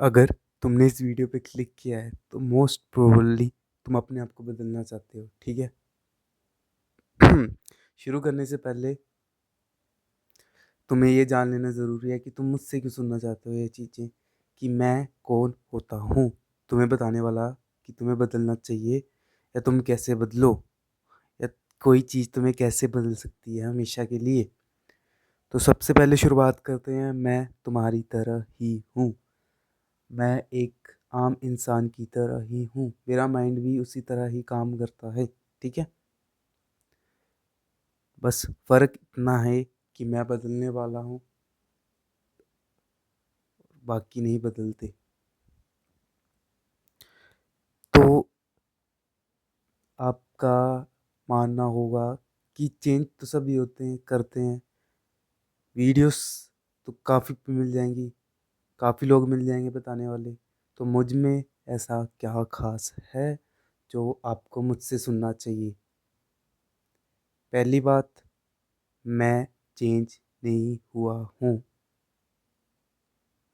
अगर तुमने इस वीडियो पे क्लिक किया है तो मोस्ट प्रोबेबली तुम अपने आप को बदलना चाहते हो, ठीक है। शुरू करने से पहले तुम्हें ये जान लेना ज़रूरी है कि तुम मुझसे क्यों सुनना चाहते हो ये चीज़ें, कि मैं कौन होता हूँ। तुम्हें बताने वाला कि तुम्हें बदलना चाहिए या तुम कैसे बदलो, या कोई चीज़ तुम्हें कैसे बदल सकती है हमेशा के लिए। तो सबसे पहले शुरुआत करते हैं। मैं तुम्हारी तरह ही हूँ। मैं एक आम इंसान की तरह ही हूँ। मेरा माइंड भी उसी तरह ही काम करता है, ठीक है। बस फ़र्क इतना है कि मैं बदलने वाला हूँ, बाकी नहीं बदलते। तो आपका मानना होगा कि चेंज तो सभी होते हैं, करते हैं। वीडियोस तो काफ़ी मिल जाएंगी, काफ़ी लोग मिल जाएंगे बताने वाले। तो मुझ में ऐसा क्या ख़ास है जो आपको मुझसे सुनना चाहिए। पहली बात, मैं चेंज नहीं हुआ हूँ।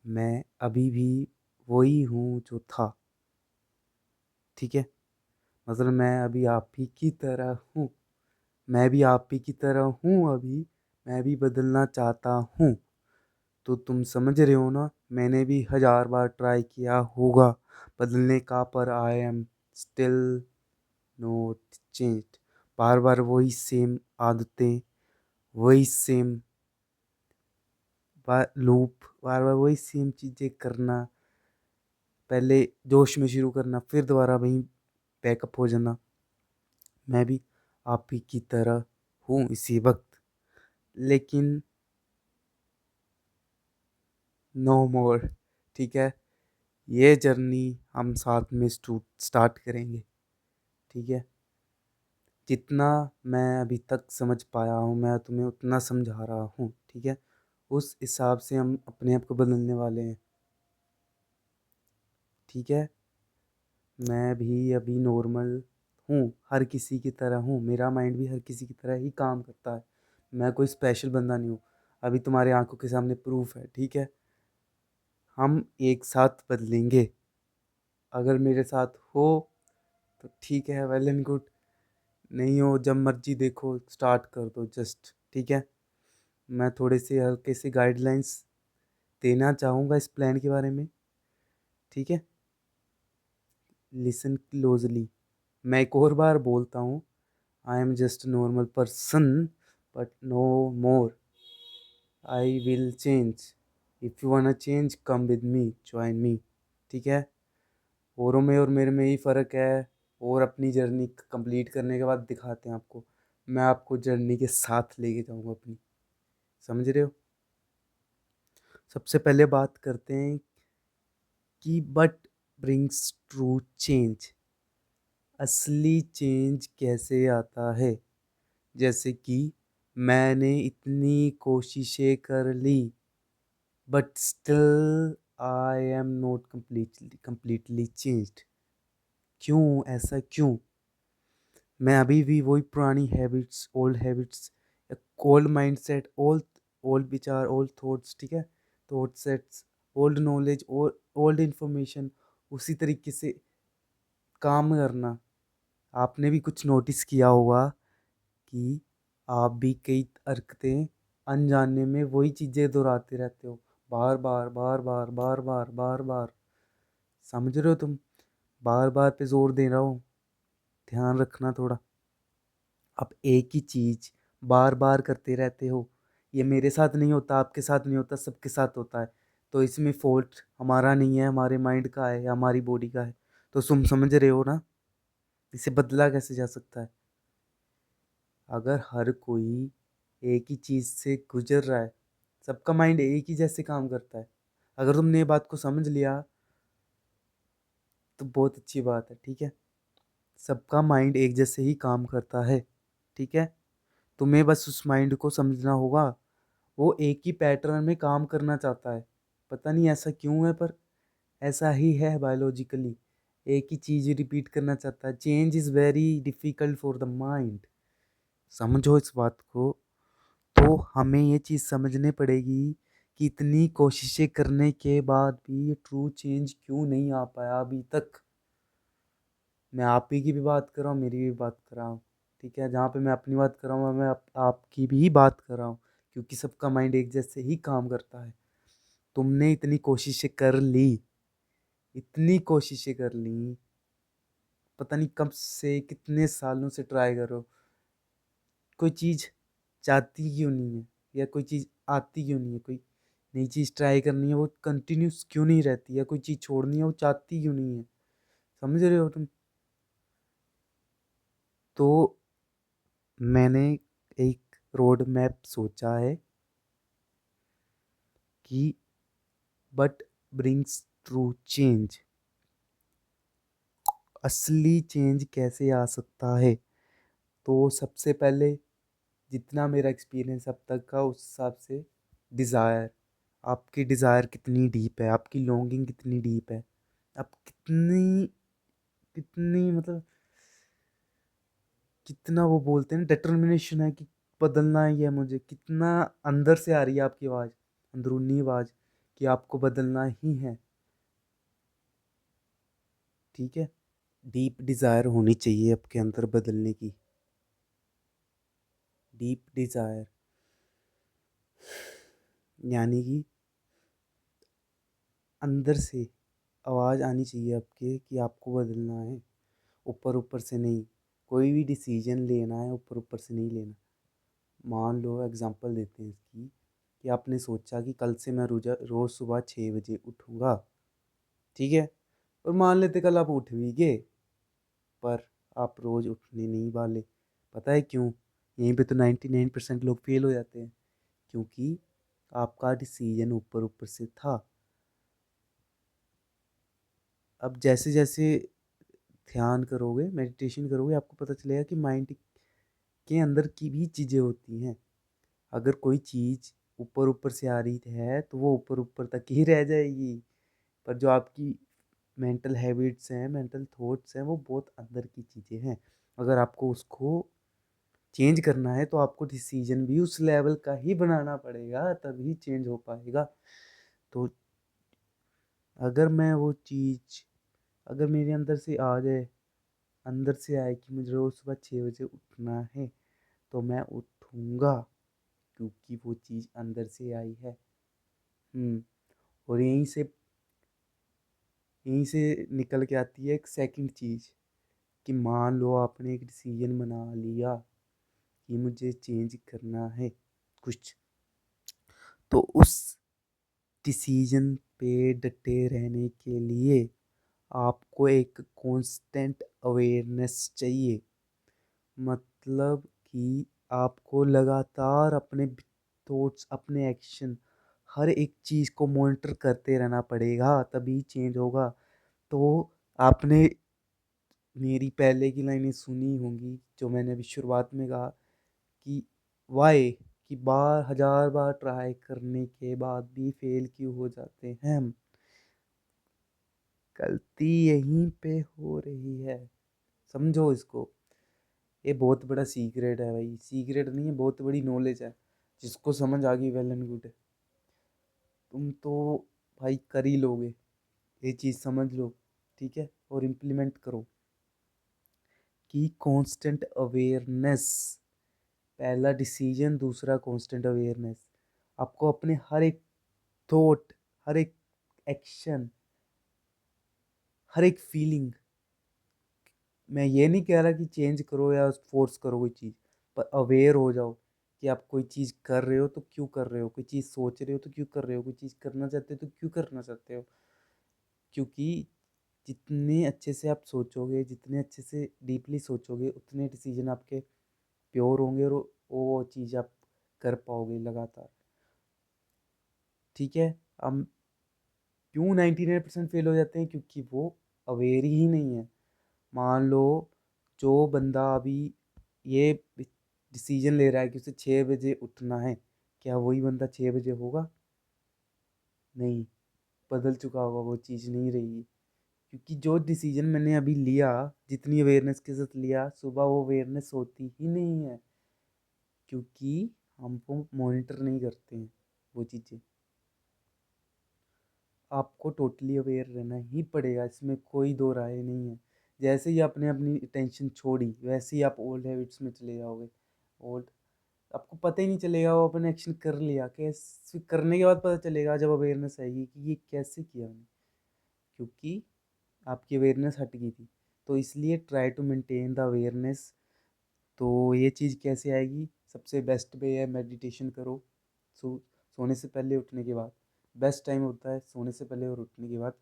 मैं अभी भी वही हूँ जो था, ठीक है। मतलब मैं अभी आप ही की तरह हूँ। मैं भी आप ही की तरह हूँ अभी। मैं भी बदलना चाहता हूँ। तो तुम समझ रहे हो ना, मैंने भी 1000 बार ट्राई किया होगा बदलने का, पर I am still not changed. बार बार वही सेम आदतें, वही सेम लूप, बार बार वही सेम चीज़ें करना। पहले जोश में शुरू करना, फिर दोबारा वहीं पैकअप हो जाना। मैं भी आप ही की तरह हूँ इसी वक्त, लेकिन नो मोर, ठीक है। ये जर्नी हम साथ में स्टार्ट करेंगे, ठीक है। जितना मैं अभी तक समझ पाया हूँ मैं तुम्हें उतना समझा रहा हूँ, ठीक है। उस हिसाब से हम अपने आप को बदलने वाले हैं, ठीक है। मैं भी अभी नॉर्मल हूँ, हर किसी की तरह हूँ। मेरा माइंड भी हर किसी की तरह ही काम करता है। मैं कोई स्पेशल बंदा नहीं हूँ। अभी तुम्हारे आंखों के सामने प्रूफ है, ठीक है। हम एक साथ बदलेंगे। अगर मेरे साथ हो तो ठीक है, वेल एंड गुड। नहीं हो, जब मर्जी देखो स्टार्ट कर दो जस्ट, ठीक है। मैं थोड़े से हल्के से गाइडलाइंस देना चाहूँगा इस प्लान के बारे में, ठीक है। Listen closely. मैं एक और बार बोलता हूँ, I am just normal person but no more. I will change. If you want change come with me, join me, ठीक है। औरों में और मेरे में ही फ़र्क है। और अपनी जर्नी कंप्लीट करने के बाद दिखाते हैं आपको। मैं आपको जर्नी के साथ लेके जाऊंगा अपनी, समझ रहे हो। सबसे पहले बात करते हैं कि बट ब्रिंग्स ट्रू चेंज। असली चेंज कैसे आता है। जैसे कि मैंने इतनी कोशिशें कर ली but still I am not completely changed. क्यों, ऐसा क्यों। मैं अभी भी वही पुरानी habits, old habits, old mindset, old old विचार, ओल्ड थॉट्स, ठीक है। थॉट सेट्स, ओल्ड नॉलेज और ओल्ड इंफॉर्मेशन, उसी तरीके से काम करना। आपने भी कुछ नोटिस किया होगा कि आप भी कई हरकतें अनजाने में वही चीज़ें दोहराते रहते हो, बार बार बार बार बार बार बार बार। समझ रहे हो तुम, बार बार पे जोर दे रहा हूँ, ध्यान रखना थोड़ा। आप एक ही चीज़ बार बार करते रहते हो। ये मेरे साथ नहीं होता, आपके साथ नहीं होता, सबके साथ होता है। तो इसमें फॉल्ट हमारा नहीं है, हमारे माइंड का है या हमारी बॉडी का है। तो तुम समझ रहे हो ना, इसे बदला कैसे जा सकता है। अगर हर कोई एक ही चीज़ से गुजर रहा है, सबका माइंड एक ही जैसे काम करता है। अगर तुमने ये बात को समझ लिया तो बहुत अच्छी बात है, ठीक है। सबका माइंड एक जैसे ही काम करता है, ठीक है। तुम्हें बस उस माइंड को समझना होगा। वो एक ही पैटर्न में काम करना चाहता है। पता नहीं ऐसा क्यों है, पर ऐसा ही है बायोलॉजिकली। एक ही चीज़ रिपीट करना चाहता है। Change is very difficult for the mind. समझो इस बात को। तो हमें ये चीज़ समझनी पड़ेगी कि इतनी कोशिशें करने के बाद भी ये ट्रू चेंज क्यों नहीं आ पाया अभी तक। मैं आप ही की भी बात कर रहा हूँ, मेरी भी बात कर रहा हूँ। ठीक है, जहाँ पे मैं अपनी बात कर रहा हूँ मैं आपकी भी बात कर रहा हूँ, क्योंकि सबका माइंड एक जैसे ही काम करता है। तुमने इतनी कोशिशें कर ली, इतनी कोशिशें कर ली, पता नहीं कब से कितने सालों से ट्राई करो, कोई चीज़ चाहती क्यों नहीं है, या कोई चीज़ आती क्यों नहीं है, कोई नई चीज़ ट्राई करनी है वो कंटिन्यूस क्यों नहीं रहती, या कोई चीज़ छोड़नी है वो चाहती क्यों नहीं है। समझ रहे हो तुम? तो मैंने एक रोड मैप सोचा है कि बट ब्रिंग्स ट्रू चेंज, असली चेंज कैसे आ सकता है। तो सबसे पहले जितना मेरा एक्सपीरियंस अब तक का उस हिसाब से, डिज़ायर, आपकी डिज़ायर कितनी डीप है, आपकी लॉन्गिंग कितनी डीप है, आप कितनी कितनी मतलब कितना वो बोलते हैं ना डिटर्मिनेशन है कि बदलना ही है मुझे, कितना अंदर से आ रही है आपकी आवाज़, अंदरूनी आवाज़, कि आपको बदलना ही है। ठीक है, डीप डिज़ायर होनी चाहिए आपके अंदर बदलने की, डीप डिज़ायर, यानी कि अंदर से आवाज़ आनी चाहिए आपके कि आपको बदलना है, ऊपर ऊपर से नहीं। कोई भी डिसीजन लेना है ऊपर ऊपर से नहीं लेना। मान लो एग्जांपल देते हैं इसकी, कि आपने सोचा कि कल से मैं रोज़ सुबह 6 बजे उठूँगा। ठीक है, और मान लेते कल आप उठ भी गए, पर आप रोज़ उठने नहीं वाले। पता है क्यों? यहीं पे तो 99% लोग फेल हो जाते हैं, क्योंकि आपका डिसीजन ऊपर ऊपर से था। अब जैसे जैसे ध्यान करोगे, मेडिटेशन करोगे, आपको पता चलेगा कि माइंड के अंदर की भी चीज़ें होती हैं। अगर कोई चीज़ ऊपर ऊपर से आ रही है तो वो ऊपर ऊपर तक ही रह जाएगी, पर जो आपकी मेंटल हैबिट्स हैं, मेंटल थॉट्स हैं, वो बहुत अंदर की चीज़ें हैं। अगर आपको उसको चेंज करना है तो आपको डिसीजन भी उस लेवल का ही बनाना पड़ेगा, तभी चेंज हो पाएगा। तो अगर मैं वो चीज़, अगर मेरे अंदर से आ जाए, अंदर से आए कि मुझे रोज़ सुबह 6 बजे उठना है, तो मैं उठूँगा, क्योंकि वो चीज़ अंदर से आई है। और यहीं से निकल के आती है एक सेकंड चीज़, कि मान लो आपने एक डिसीजन बना लिया कि मुझे चेंज करना है कुछ, तो उस डिसीजन पे डटे रहने के लिए आपको एक कांस्टेंट अवेयरनेस चाहिए। मतलब कि आपको लगातार अपने थॉट्स, अपने एक्शन, हर एक चीज़ को मॉनिटर करते रहना पड़ेगा, तभी चेंज होगा। तो आपने मेरी पहले की लाइनें सुनी होंगी, जो मैंने अभी शुरुआत में कहा कि वाई, कि बार हजार बार ट्राई करने के बाद भी फेल क्यों हो जाते हैं हम। गलती यहीं पे हो रही है, समझो इसको। ये बहुत बड़ा सीक्रेट है भाई, सीक्रेट नहीं है, बहुत बड़ी नॉलेज है। जिसको समझ आ गई वेल एंड गुड है। तुम तो भाई कर ही लोगे, ये चीज़ समझ लो। ठीक है, और इम्प्लीमेंट करो कि कांस्टेंट अवेयरनेस, पहला डिसीजन, दूसरा कांस्टेंट अवेयरनेस। आपको अपने हर एक थॉट, हर एक एक्शन, हर एक फीलिंग, मैं ये नहीं कह रहा कि चेंज करो या फोर्स करो कोई चीज़, पर अवेयर हो जाओ कि आप कोई चीज़ कर रहे हो तो क्यों कर रहे हो, कोई चीज़ सोच रहे हो तो क्यों कर रहे हो, कोई चीज़ करना चाहते हो तो क्यों करना चाहते हो। क्योंकि जितने अच्छे से आप सोचोगे, जितने अच्छे से डीपली सोचोगे, उतने डिसीजन आपके प्योर होंगे, और वो चीज़ आप कर पाओगे लगातार। ठीक है, हम क्यों 99% फेल हो जाते हैं? क्योंकि वो अवेयर ही नहीं है। मान लो जो बंदा अभी ये डिसीजन ले रहा है कि उसे 6 बजे उठना है, क्या वही बंदा 6 बजे होगा? नहीं, बदल चुका होगा, वो चीज़ नहीं रहेगी। क्योंकि जो डिसीजन मैंने अभी लिया, जितनी अवेयरनेस के साथ लिया, सुबह वो अवेयरनेस होती ही नहीं है, क्योंकि हम वो मॉनिटर नहीं करते हैं वो चीज़ें। आपको टोटली अवेयर रहना ही पड़ेगा, इसमें कोई दो राय नहीं है। जैसे ही आपने अपनी टेंशन छोड़ी वैसे ही आप ओल्ड हैबिट्स में चले जाओगे। ओल्ड आपको पता ही नहीं चलेगा, वो आपने एक्शन कर लिया, कैसे करने के बाद पता चलेगा जब अवेयरनेस आएगी कि ये कैसे किया मैंने, क्योंकि आपकी अवेयरनेस हट गई थी। तो इसलिए try to maintain the awareness. तो ये चीज़ कैसे आएगी? सबसे बेस्ट वे है मेडिटेशन करो। सो सोने से पहले उठने के बाद बेस्ट टाइम होता है सोने से पहले और उठने के बाद,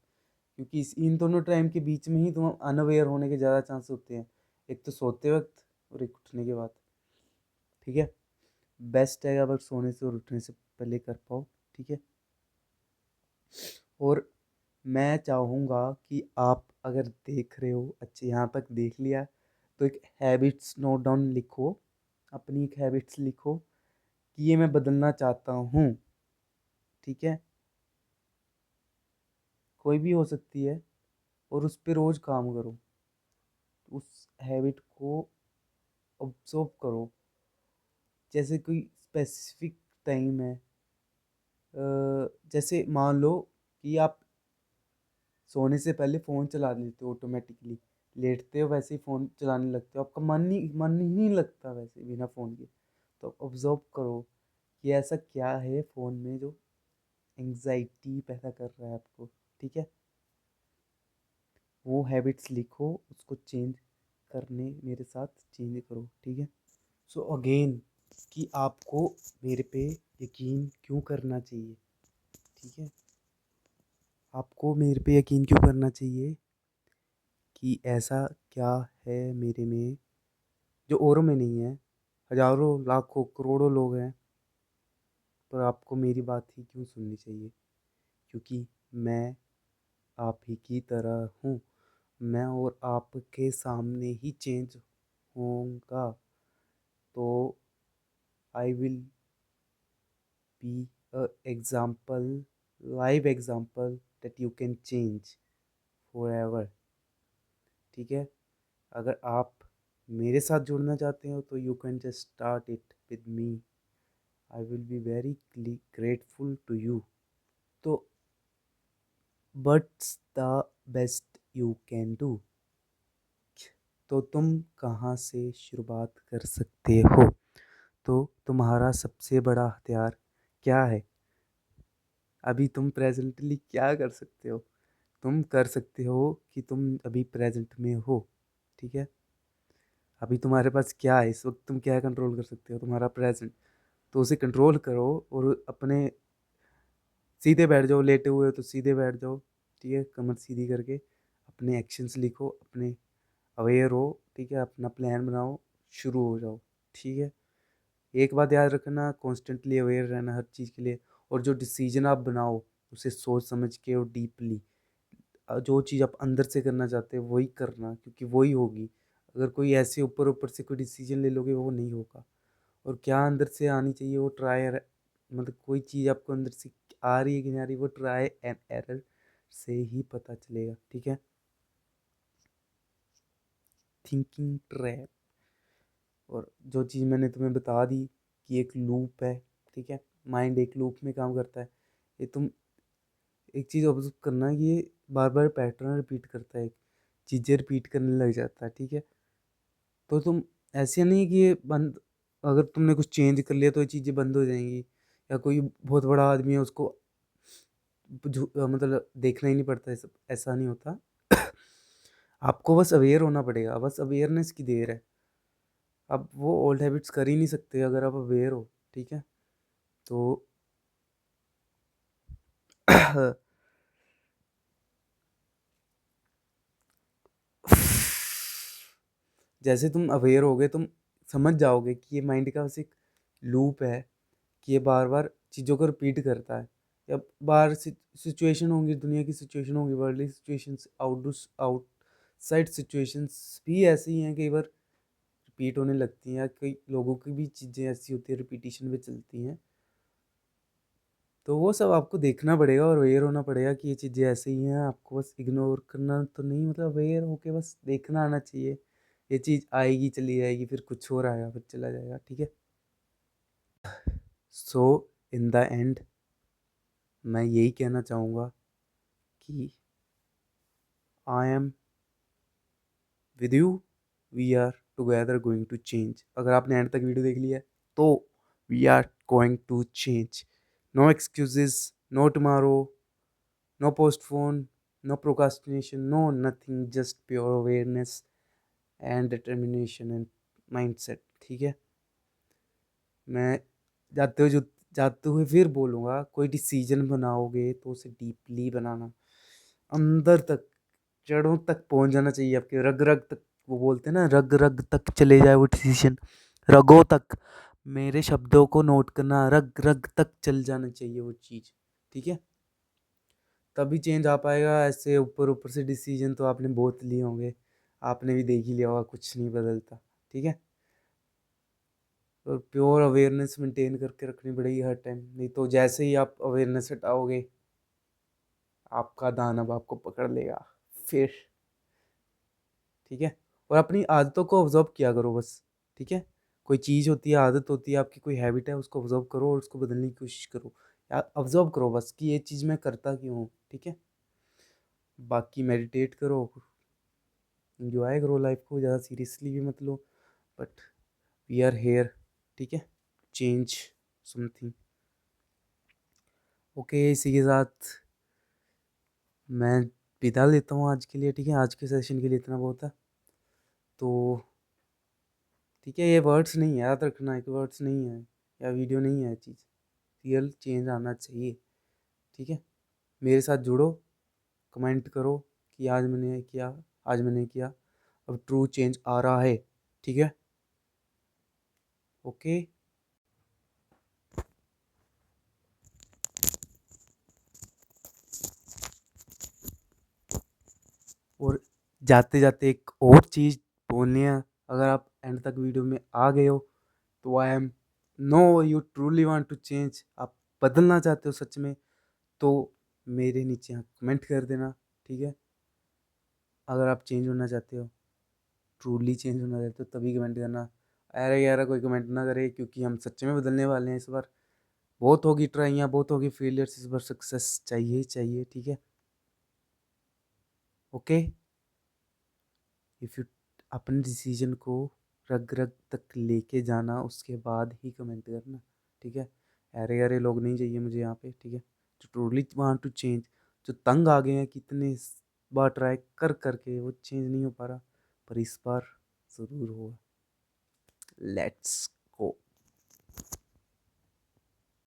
क्योंकि इन दोनों टाइम के बीच में ही तुम अनअवेयर होने के ज़्यादा चांस होते हैं, एक तो सोते वक्त और एक उठने के बाद। ठीक है, बेस्ट है अगर सोने से और उठने से पहले कर पाओ। ठीक है, और मैं चाहूँगा कि आप अगर देख रहे हो, अच्छे यहाँ तक देख लिया, तो एक हैबिट्स नोट डाउन लिखो, अपनी एक हैबिट्स लिखो कि ये मैं बदलना चाहता हूँ। ठीक है, कोई भी हो सकती है, और उस पर रोज़ काम करो, उस हैबिट को ऑब्जर्व करो। जैसे कोई स्पेसिफिक टाइम है, जैसे मान लो कि आप सोने से पहले फ़ोन चला लेते हो ऑटोमेटिकली, लेटते हो वैसे ही फ़ोन चलाने लगते हो, आपका मन ही नहीं लगता वैसे बिना फ़ोन के। तो ऑब्जर्व करो कि ऐसा क्या है फ़ोन में जो एंग्जाइटी पैदा कर रहा है आपको। ठीक है, वो हैबिट्स लिखो, उसको चेंज करने मेरे साथ चेंज करो। ठीक है, सो अगेन कि आपको मेरे पे यकीन क्यों करना चाहिए। ठीक है, आपको मेरे पे यकीन क्यों करना चाहिए कि ऐसा क्या है मेरे में जो औरों में नहीं है। हज़ारों लाखों करोड़ों लोग हैं, पर आपको मेरी बात ही क्यों सुननी चाहिए? क्योंकि मैं आप ही की तरह हूँ, मैं और आपके सामने ही चेंज होऊंगा। तो आई will be a example, live example that you can change for ever. ठीक है, अगर आप मेरे साथ जुड़ना चाहते हो तो you can just start it with me. I will be very grateful to you. तो what's the best you can do? तो तुम कहाँ से शुरुआत कर सकते हो? तो तुम्हारा सबसे बड़ा हथियार क्या है? अभी तुम प्रेजेंटली क्या कर सकते हो? तुम कर सकते हो कि तुम अभी प्रेजेंट में हो। ठीक है, अभी तुम्हारे पास क्या है, इस वक्त तुम क्या कंट्रोल कर सकते हो? तुम्हारा प्रेजेंट। तो उसे कंट्रोल करो और अपने सीधे बैठ जाओ, लेटे हुए हो तो सीधे बैठ जाओ। ठीक है, कमर सीधी करके अपने एक्शंस लिखो, अपने अवेयर हो। ठीक है, अपना प्लान बनाओ, शुरू हो जाओ। ठीक है, एक बात याद रखना, कॉन्स्टेंटली अवेयर रहना हर चीज़ के लिए। और जो डिसीजन आप बनाओ उसे सोच समझ के और डीपली, जो चीज़ आप अंदर से करना चाहते हो वही करना, क्योंकि वही होगी। अगर कोई ऐसे ऊपर ऊपर से कोई डिसीजन ले लोगे वो नहीं होगा। और क्या अंदर से आनी चाहिए वो ट्राई, मतलब कोई चीज़ आपको अंदर से आ रही है कि नहीं आ रही, वो ट्राई एंड एरर से ही पता चलेगा। ठीक है, थिंकिंग ट्रैप। और जो चीज़ मैंने तुम्हें बता दी कि एक लूप है। ठीक है, माइंड एक लूप में काम करता है। ये तुम एक चीज़ ऑब्जर्व करना कि ये बार बार पैटर्न रिपीट करता है, चीज़ें रिपीट करने लग जाता है। ठीक है, तो तुम ऐसे नहीं कि ये बंद, अगर तुमने कुछ चेंज कर लिया तो ये चीज़ें बंद हो जाएंगी, या कोई बहुत बड़ा आदमी है उसको मतलब देखना ही नहीं पड़ता है सब, ऐसा नहीं होता। आपको बस अवेयर होना पड़ेगा, बस अवेयरनेस की देर है। अब वो ओल्ड हैबिट्स कर ही नहीं सकते अगर आप अवेयर हो। ठीक है, तो जैसे तुम अवेयर होगे तुम समझ जाओगे कि ये माइंड का बस एक लूप है, कि ये बार बार चीज़ों को रिपीट करता है। या बाहर सिचुएशन होंगी, दुनिया की सिचुएशन होंगी, वर्ल्डली सिचुएशंस, आउटसाइड सिचुएशंस भी ऐसी ही हैं, कई बार रिपीट होने लगती हैं, या कई लोगों की भी चीज़ें ऐसी होती है रिपीटिशन में चलती हैं। तो वो सब आपको देखना पड़ेगा और अवेयर होना पड़ेगा कि ये चीज़ें ऐसे ही हैं। आपको बस इग्नोर करना तो नहीं, मतलब अवेयर होके बस देखना आना चाहिए। ये चीज़ आएगी चली जाएगी, फिर कुछ और आएगा फिर चला जाएगा। ठीक है, सो इन द एंड मैं यही कहना चाहूँगा कि I am with you, we are together going to change. अगर आपने एंड तक वीडियो देख लिया है तो we are going to change. No excuses, no tomorrow, no postpone, no procrastination, no nothing, just pure awareness and determination and mindset. ठीक है, मैं जाते हुए फिर बोलूँगा, कोई डिसीजन बनाओगे तो उसे डीपली बनाना, अंदर तक, जड़ों तक पहुंच जाना चाहिए, आपके रग रग तक। वो बोलते हैं ना, रग रग तक चले जाए वो डिसीजन, रगों तक। मेरे शब्दों को नोट करना, रग रग तक चल जाना चाहिए वो चीज़। ठीक है, तभी चेंज आ पाएगा। ऐसे ऊपर ऊपर से डिसीजन तो आपने बहुत लिए होंगे, आपने भी देख ही लिया होगा, कुछ नहीं बदलता। ठीक है, और प्योर अवेयरनेस मेंटेन करके रखनी पड़ेगी हर टाइम, नहीं तो जैसे ही आप अवेयरनेस हटाओगे आपका दानव आपको पकड़ लेगा फिर। ठीक है, और अपनी आदतों को ऑब्जर्व किया करो बस। ठीक है, कोई चीज़ होती है, आदत होती है आपकी, कोई हैबिट है, उसको ऑब्जर्व करो और उसको बदलने की कोशिश करो, या ऑब्जर्व करो बस कि ये चीज़ मैं करता क्यों हूँ। ठीक है, बाकी मेडिटेट करो, इंजॉय करो लाइफ को, ज़्यादा सीरियसली भी मत लो, बट वी आर हेयर। ठीक है, चेंज समथिंग। ओके, इसी के साथ मैं विदा लेता हूँ आज के लिए। ठीक है, आज के सेशन के लिए इतना बहुत है। तो ठीक है, ये वर्ड्स नहीं है, याद रखना, एक वर्ड्स नहीं है या वीडियो नहीं है चीज़, रियल चेंज आना चाहिए। ठीक है, मेरे साथ जुड़ो, कमेंट करो कि आज मैंने किया, आज मैंने किया, अब ट्रू चेंज आ रहा है। ठीक है, ओके। और जाते जाते एक और चीज़ बोलनी है, अगर आप एंड तक वीडियो में आ गए हो तो I am know you truly want to change, आप बदलना चाहते हो सच में, तो मेरे नीचे यहाँ कमेंट कर देना। ठीक है, अगर आप चेंज होना चाहते हो, ट्रूली चेंज होना चाहते हो, तभी कमेंट करना। अरे यार कोई कमेंट ना करे, क्योंकि हम सच में बदलने वाले हैं इस बार। बहुत होगी ट्राइयाँ, बहुत होगी फेलियर्स, इस बार सक्सेस चाहिए ही चाहिए। ठीक है, ओके। इफ़ यू अपने डिसीजन को रग रग तक लेके जाना, उसके बाद ही कमेंट करना। ठीक है, अरे अरे लोग नहीं चाहिए मुझे यहाँ पे। ठीक है, जो ट्रूली वांट टू चेंज, जो तंग आ गए हैं कितने बार ट्राई कर करके वो चेंज नहीं हो पा रहा, पर इस बार ज़रूर होगा। लेट्स